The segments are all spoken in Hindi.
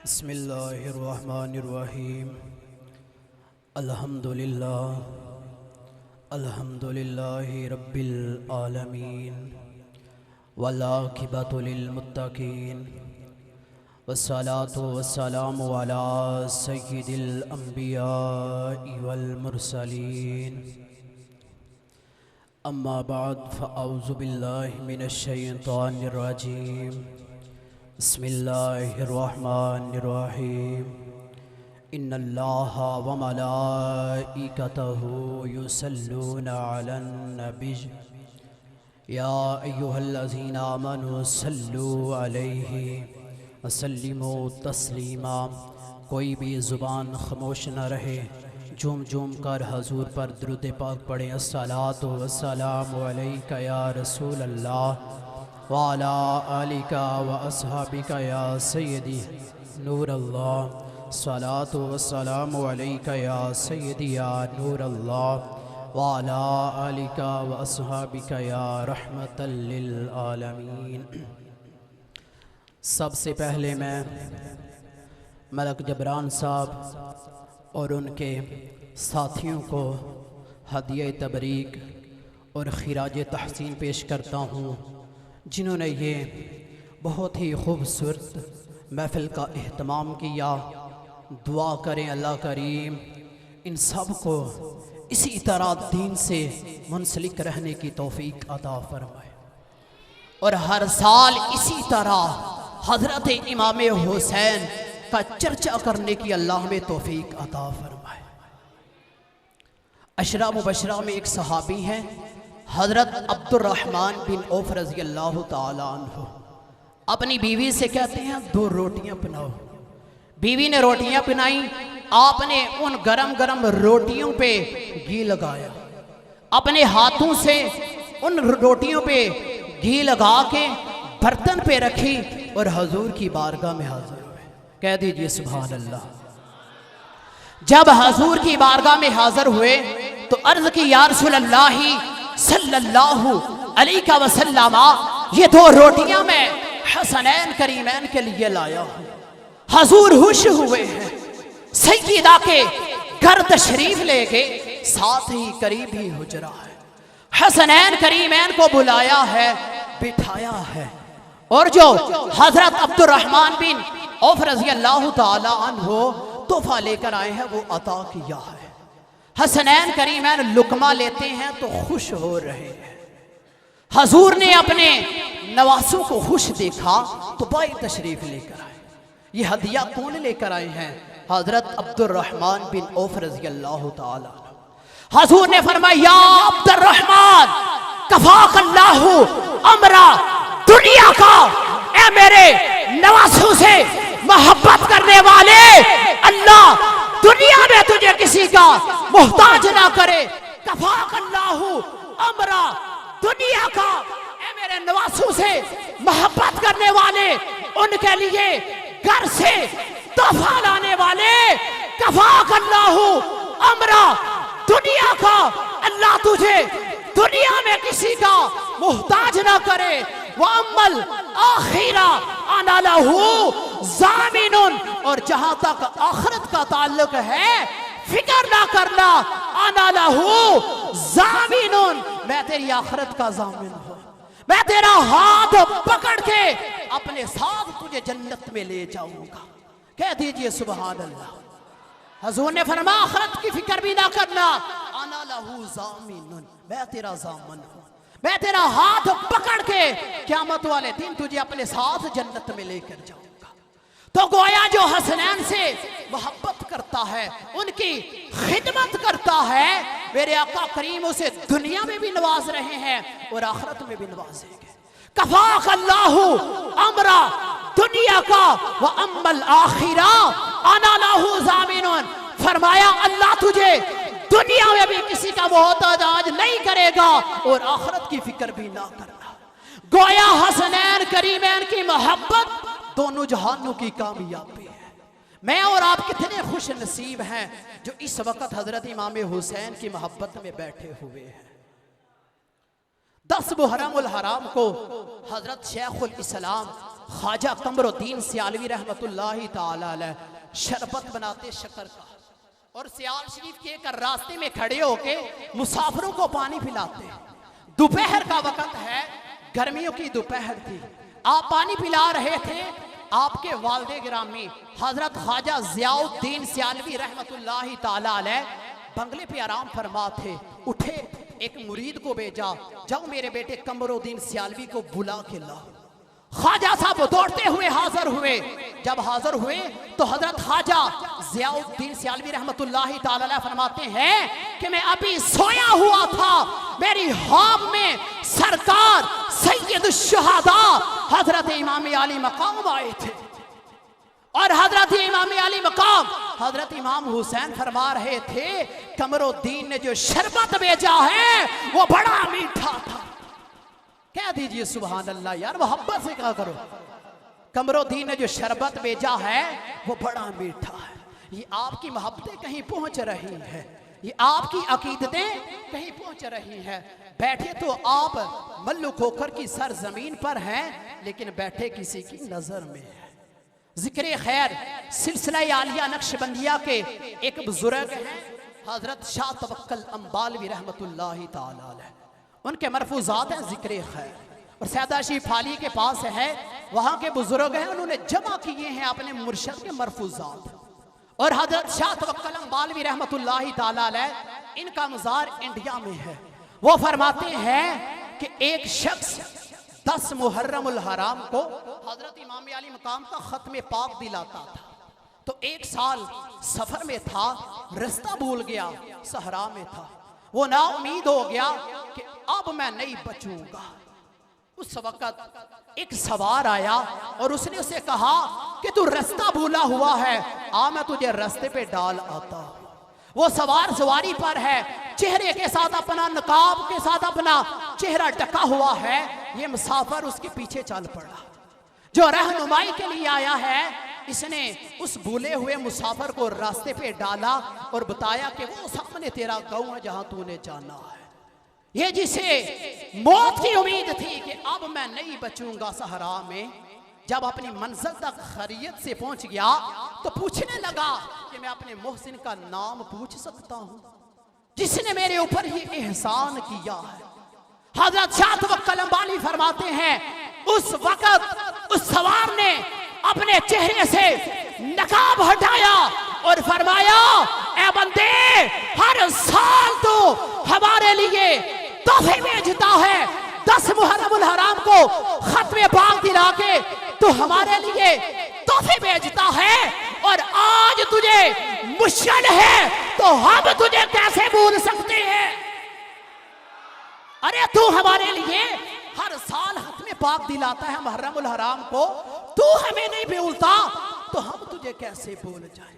बिस्मिल्लाहिर्रहमानिर्रहीम। अल्हम्दुलिल्लाहि रब्बिल आलमीन वल आक़िबतु लिल मुत्तक़ीन वस्सलातु वस्सलामु अला सय्यिदिल अंबियाइ वल मुरसलीन। अम्मा बाद फ़अऊज़ु बिल्लाहि मिनश शैतानिर रजीम। बिस्मिल्लाहिर्रहमानिर्रहीम। इन्नल्लाहा व मलाइकतहु युसल्लूना अलन नबी या अय्युहल्लज़ीना आमनू सल्लू अलैहि वसल्लिमू तस्लीमा। कोई भी ज़ुबान खामोश न रहे, झूम झूम कर हजूर पर दुरूद पाक पढ़े। अस्सलातु वस्सलामु अलैका या रसूल अल्लाह व अला आलिका व अस्हाबिका या सय्यदी नूर अल्लाह। सलातु वस्सलामु अलैका या सय्यदी या नूर अल्लाह व अला आलिका व अस्हाबिका या रहमतल लिल आलमीन। सबसे पहले मैं मलक जबरान साहब और उनके साथियों को हदिया तबरीक और खिराज तहसीन पेश करता हूँ, जिन्होंने ये बहुत ही खूबसूरत महफ़िल का एहतमाम किया। दुआ करें अल्लाह करीम इन सब को इसी तरह दीन से मुंसलिक रहने की तौफीक अता फरमाए और हर साल इसी तरह हज़रत इमाम हुसैन का चर्चा करने की अल्लाह में तौफीक अता फरमाए। अशरा मुबशरा में एक सहाबी हैं हज़रत अब्दुर्रहमान बिन औफ रज़ी अल्लाह ताला अन्हु। अपनी बीवी से कहते हैं 2 रोटियां बनाओ। बीवी ने रोटियां बनाई। आपने उन गरम गरम रोटियों पे घी लगाया, अपने हाथों से उन रोटियों पे घी लगा के बर्तन पे रखी और हजूर की बारगाह में हाजिर हुए। कह दीजिए सुभान अल्लाह। जब हजूर की बारगाह में हाजिर हुए तो अर्ज की या रसूल अल्लाह सल्लल्लाहु अलैहि वसल्लम, ये 2 रोटियां मैं हसनैन करीमैन के लिए लाया हूं। हजूर खुश हुए हैं, सैयदा के घर तशरीफ ले गए, साथ ही करीब ही हुजरा है। हसनैन करीमैन को बुलाया है, बिठाया है और जो हजरत अब्दुर्रहमान बिन औफ रज़ी अल्लाह ताला अन्हु तोहफा लेकर आए हैं वो अता किया है। हसनैन करीमैन लुकमा लेते हैं तो खुश हो रहे हैं। हजूर ने अपने नवासों को खुश देखा तो बाई तशरीफ लेकर आए। ये हदिया कौन लेकर आए हैं? हजरत अब्दुर्रहमान बिन औफ रज़ी अल्लाह ताला। हजूर ने फरमाया या अब्दुर्रहमान कफाकल्लाहु अमरा, दुनिया का ए मेरे नवासों से मोहब्बत करने वाले, अल्लाह दुनिया में तुझे किसी का मोहताज ना करे। कफाकल्लाहु अमरा, दुनिया का ए मेरे नवासों से मोहब्बत करने वाले, उनके लिए घर से तोहफा लाने वाले। कफाकल्लाहु अमरा, दुनिया का अल्लाह तुझे दुनिया में किसी का मोहताज ना करे। वो अम्मल आखिरा अना लहू ज़ामिनुन, और जहां तक आखिरत का ताल्लुक है फिक्र ना करना, अना लहू ज़ामिनुन, मैं तेरी आखिरत का ज़ामिन हूं। मैं तेरा हाथ पकड़ के अपने साथ तुझे जन्नत में ले जाऊंगा। कह दीजिए सुभान अल्लाह। हजूर ने फरमाया आखिरत की फिक्र भी ना करना, अना लहू ज़ामिनुन, मैं तेरा ज़ामिन हूं। मैं तेरा हाथ पकड़ के क़यामत वाले दिन तुझे अपने साथ जन्नत में लेकर जाऊंगा। तो गोया जो हसनैन से मोहब्बत करता है, उनकी खिदमत करता है, मेरे आका करीम उसे दुनिया में भी नवाज रहे हैं और आखिरत में भी नवाजेंगे। कफाकल्लाहु अमरा, दुनिया का व अम्मल आखिरा अना लहू ज़ामिनुन। फरमाया अल्लाह तुझे दुनिया में भी किसी का मोहताज नहीं करेगा और आखिरत की फिक्र भी ना करना। गोया हसनैन करीमैन की मोहब्बत दोनों जहानों की कामयाबी है। मैं और आप कितने खुश नसीब हैं जो इस वक्त हजरत इमाम हुसैन की मोहब्बत में बैठे हुए हैं। 10 मुहर्रम उल हराम को हजरत शेखुल इस्लाम ख्वाजा कमरुद्दीन सियालवी रहमतुल्लाहि ताला अलैह शरबत बनाते शक्कर का, और सियाल शरीफ के एक रास्ते में खड़े होके मुसाफिरों को पानी पिलाते। दोपहर का वक्त है, गर्मियों की दोपहर थी, आप पानी पिला रहे थे। आपके वालिद गिरामी हजरत ख्वाजा ज़ियाउद्दीन सियालवी रहमतुल्लाहि ताला अलैह बंगले पे आराम फरमा थे। उठे, एक मुरीद को भेजा, जाओ मेरे बेटे कमरुद्दीन सियालवी को बुला के लाओ। ख्वाजा साहब दौड़ते हुए हाजिर हुए। जब हाजिर हुए तो हजरत ख्वाजा ज़ियाउद्दीन सियालवी रहमतुल्लाहि ताला अलैह फरमाते हैं कि मैं अभी सोया हुआ था, मेरी ख्वाब में सरकार सैयद शुहदा हजरत इमाम अली मकाम आए थे, और हजरत इमाम अली मकाम हजरत इमाम हुसैन फरमा रहे थे कमरुद्दीन ने जो शरबत भेजा है वो बड़ा मीठा था। कह दीजिए सुभान अल्लाह यार, मोहब्बत से कहा करो। कमरुद्दीन ने जो शरबत भेजा है वो बड़ा मीठा है। ये आपकी मोहब्बतें कहीं पहुंच रही है, ये आपकी अकीदतें कहीं पहुंच रही है। बैठे तो आप मल्लुक होकर की सर जमीन पर हैं, लेकिन बैठे किसी की नजर में है। जिक्र खैर सिलसिला आलिया नक्शबंदिया के एक बुजुर्ग हैं हजरत शाह तवक्कल अंबालवी रहमतुल्लाहि ताला अलैह, उनके मरफूजात हैं जिक्र खैर, और सैदा शी फाली के पास है, वहाँ के बुजुर्ग हैं, उन्होंने जमा किए हैं अपने मुर्शद के मरफूजात। और हजरत शाह तवक्कल अंबालवी रहमतुल्लाहि ताला अलैह, इनका मज़ार इंडिया में है। वो फरमाते हैं कि एक शख्स 10 मुहर्रमुल हराम को हजरत इमाम अली मकाम का खत्म पाक दिलाता था। तो एक साल सफर में था, रास्ता भूल गया, सहरा में था, वो ना उम्मीद हो गया कि अब मैं नहीं बचूंगा। उस वक्त एक सवार आया और उसने उसे कहा कि तू रास्ता भूला हुआ है, आ मैं तुझे रास्ते पे डाल आता हूं। वो सवार सवारी पर है, चेहरे के साथ अपना नकाब के साथ अपना चेहरा ढका हुआ है। ये मुसाफिर उसके पीछे चल पड़ा। जो रहनुमाई के लिए आया है, इसने उस भूले हुए मुसाफिर को रास्ते पे डाला और बताया कि वो सामने तेरा गांव है जहां तूने जाना है। ये जिसे मौत की उम्मीद थी कि अब मैं नहीं बचूंगा सहरा में, जब अपनी मंजिल तक खैरियत से पहुंच गया तो पूछने लगा कि मैं अपने मोहसिन का नाम पूछ सकता हूं जिसने मेरे ऊपर ये एहसान किया है। हजरत शाह तवक्कल अंबाली फरमाते हैं उस वक्त उस सवार ने अपने चेहरे से नकाब हटाया और फरमाया, ए बंदे, हर साल तो हमारे लिए तोहफे भेजता है, 10 मुहर्रमुल हराम को खत्मे पाक दिला के तो हमारे लिए तोहफे भेजता है, और आज तुझे मुश्किल है तो हम तुझे कैसे भूल सकते हैं। अरे तू हमारे लिए हर साल खत्मे पाक दिलाता है मुहर्रमुल हराम को, तू हमें नहीं भूलता तो हम तुझे कैसे भूल जाए।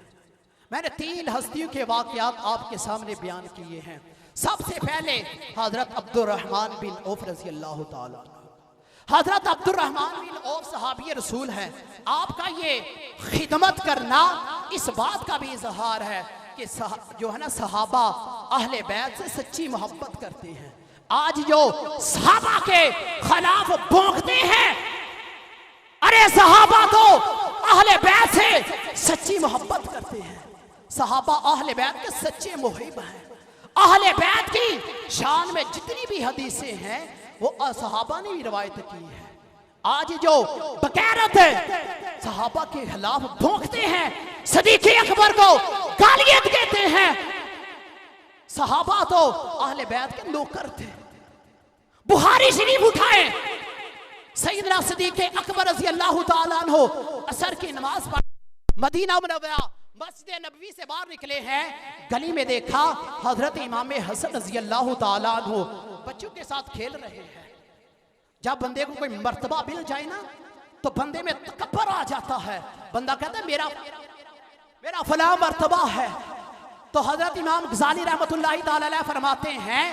मैंने 3 हस्तियों के वाकयात आपके सामने बयान किए हैं। सबसे पहले हजरत अब्दुर्रहमान बिन औफ रज़ी अल्लाह ताला। हजरत अब्दुर्रहमान बिन औफ सहाबी रसूल हैं। आपका ये खिदमत करना इस बात का भी इजहार है कि जो है ना सहाबा अहले बैत से सच्ची मोहब्बत करते हैं। आज जो सहाबा के खिलाफ भौंकते हैं, अरे सहाबा तो अहले बैत से सच्ची मोहब्बत करते हैं। सहाबा अहले बैत के सच्चे मुहिब हैं। अहले बैत की शान में जितनी भी हदीसें हैं वो सहाबा ने भी रवायत की है। आज जो बगैरत है सहाबा के खिलाफ भौंकते हैं, सदीक़ अकबर को गालियां देते हैं। सहाबा तो अहले बैत के नौकर थे। बुखारी शरीफ उठाए, सैयदना सदीक़ अकबर रज़ी अल्लाह ताला अन्हु असर की नमाज पढ़ मदीना मुनव्वरा मस्जिद नबवी से बाहर निकले हैं। गली में देखा हजरत इमाम हसन रज़ी अल्लाह ताला अन्हु बच्चों के साथ खेल रहे हैं। जब बंदे को कोई मर्तबा मिल जाए ना तो बंदे में तकब्बर आ जाता है। बंदा कहता है मेरा फला मर्तबा है। तो हजरत इमाम गजाली रहमतुल्लाहि ताला अलैह फरमाते हैं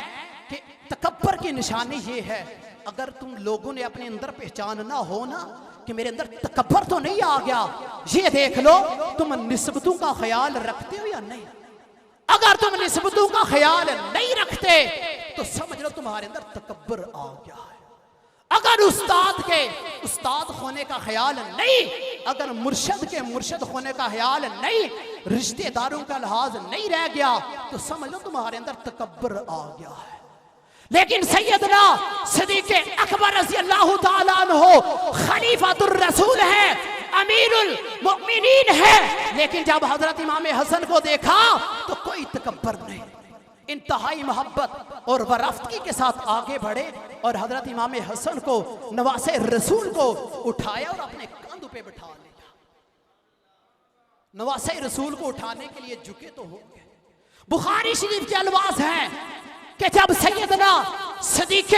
कि तकब्बर की निशानी ये है, अगर तुम लोगों ने अपने अंदर पहचानना हो ना कि मेरे अंदर तकब्बर तो नहीं आ गया, ये देख लो तुम निस्बतों का ख्याल रखते हो या नहीं। अगर तुम निस्बतों का ख्याल नहीं रखते तो समझ लो तुम्हारे अंदर तकब्बर आ गया है। अगर उस्ताद होने का ख्याल नहीं, अगर मुर्शद के मुर्शद होने का ख्याल नहीं, रिश्तेदारों का लिहाज नहीं रह गया, तो समझ लो तुम्हारे अंदर तकब्बर आ गया है। लेकिन सैयदना सिद्दीक़ अकबर रज़ी अल्लाह ताला अन्हु खलीफातुर रसूल है, अमीरुल मुमिनीन है, लेकिन जब हजरत इमाम हसन को देखा तो कोई तकब्बर नहीं, इंतहाई मोहब्बत और वरफ्तगी के साथ आगे बढ़े और हजरत इमाम हसन को, नवासे रसूल को उठाया और अपने कंधों पे बिठा लिया। नवासे रसूल को उठाने के लिए झुके तो हो गए। बुखारी शरीफ के अल्फाज हैं कि जब सैयदना सिद्दीक़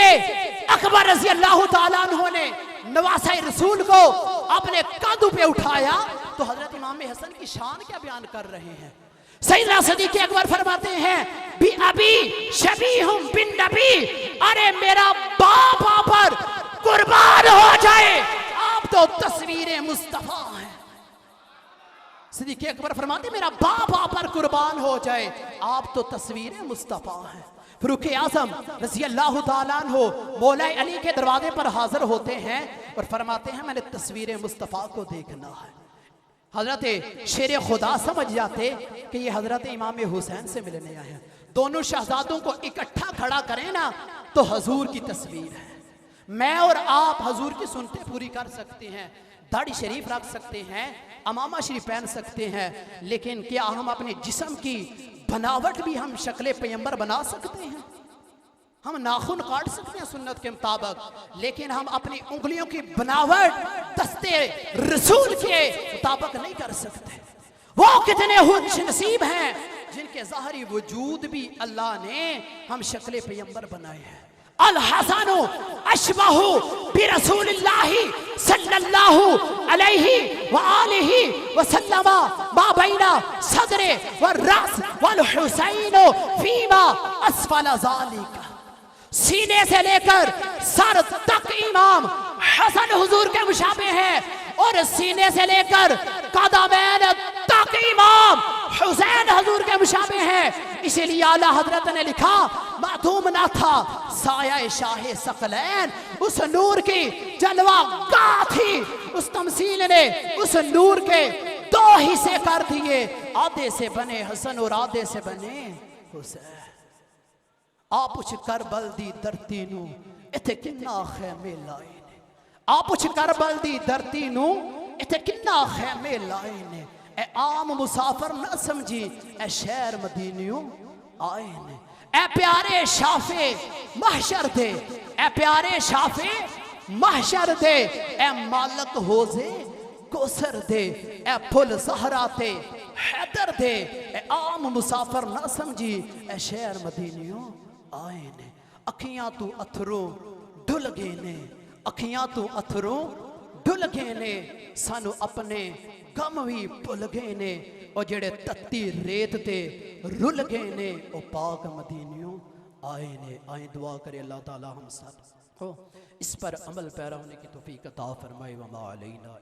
अकबर रज़ी अल्लाह ताला अन्हु ने नवासे रसूल को अपने कंधों पे उठाया तो हजरत इमाम हसन की शान क्या बयान कर रहे हैं। सैयदना सिद्दीक़ अकबर फरमाते हैं बी अबी शबीहुम बिन नबी, अरे मेरा बाप आप पर कुर्बान हो जाए, आप तो तस्वीर मुस्तफा हैं। सिद्दीक़ अकबर फरमाते मेरा बाप आप पर कुर्बान हो जाए, आप तो तस्वीर मुस्तफा हैं। फारूक आज़म रज़ी अल्लाह ताला अन्हु मौला अली के दरवाजे पर हाजिर होते हैं और फरमाते हैं मैंने तस्वीर मुस्तफा को देखना है। हजरत शेर खुदा समझ जाते कि ये हजरत इमाम हुसैन से मिलने आए हैं। दोनों शहजादों को इकट्ठा खड़ा करें ना तो हजूर की तस्वीर है। मैं और आप हजूर की सुनते पूरी कर सकते हैं, दाढ़ी शरीफ रख सकते हैं, अमामा शरीफ पहन सकते हैं, लेकिन क्या हम अपने जिस्म की बनावट भी हम शक्ल पैगंबर बना सकते हैं? हम नाखून काट सकते हैं सुन्नत के मुताबिक, लेकिन हम अपनी उंगलियों की बनावट दस्ते रसूल के मुताबिक नहीं कर सकते। वो कितने खुश नसीब हैं जिनके ज़ाहरी वजूद भी अल्लाह ने हम शक्ल पैगंबर बनाए हैं। अल हसनु अशबहु बिरसूलिल्लाहि सल्लल्लाहु अलैहि व आलिहि व सल्लमा मा बैना सदरे व रास वल हुसैन फीमा अस्फल ज़ालिका, सीने से लेकर सर तक इमाम हसन हुजूर के मुशाबे हैं और सीने से लेकर कदमैन तक इमाम हुसैन हुजूर के मुशाबे हैं। इसीलिए आला हजरत ने लिखा माधूम ना था साया शाहे सकलैन, उस नूर की जलवा गाह थी, उस तमसील ने उस नूर के दो हिस्से कर दिए, आधे से बने हसन और आधे से बने हुसैन। आप उछ करबल दी धरती नू इथे किन्ना खैमे लाए ने, आप उछ करबल दी धरती नू इथे किन्ना खैमे लाए ने, ए आम मुसाफर न समझी ए शहर मदीनियों आए ने। ए प्यारे शाफे महशर दे, ए प्यारे शाफे महशर दे, ए मालक होजे कोसर दे, ए फुल सहरा ते हैदर दे, ए आम मुसाफर न समझी ए शहर मदीनियों आए ने। अखियां तू अथरों ढुल गए ने, अखियां तू अथरों ढुल गए ने, सानू अपने गम भी भुल गए ने, और जेड़े तत्ती रेत ते रुल गए ने ओ पाक मदीनियों आए ने। आए दुआ करे अल्लाह ताला हम सब को इस पर अमल पैरा होने की तौफीक अता फरमाए। व मा अलैना।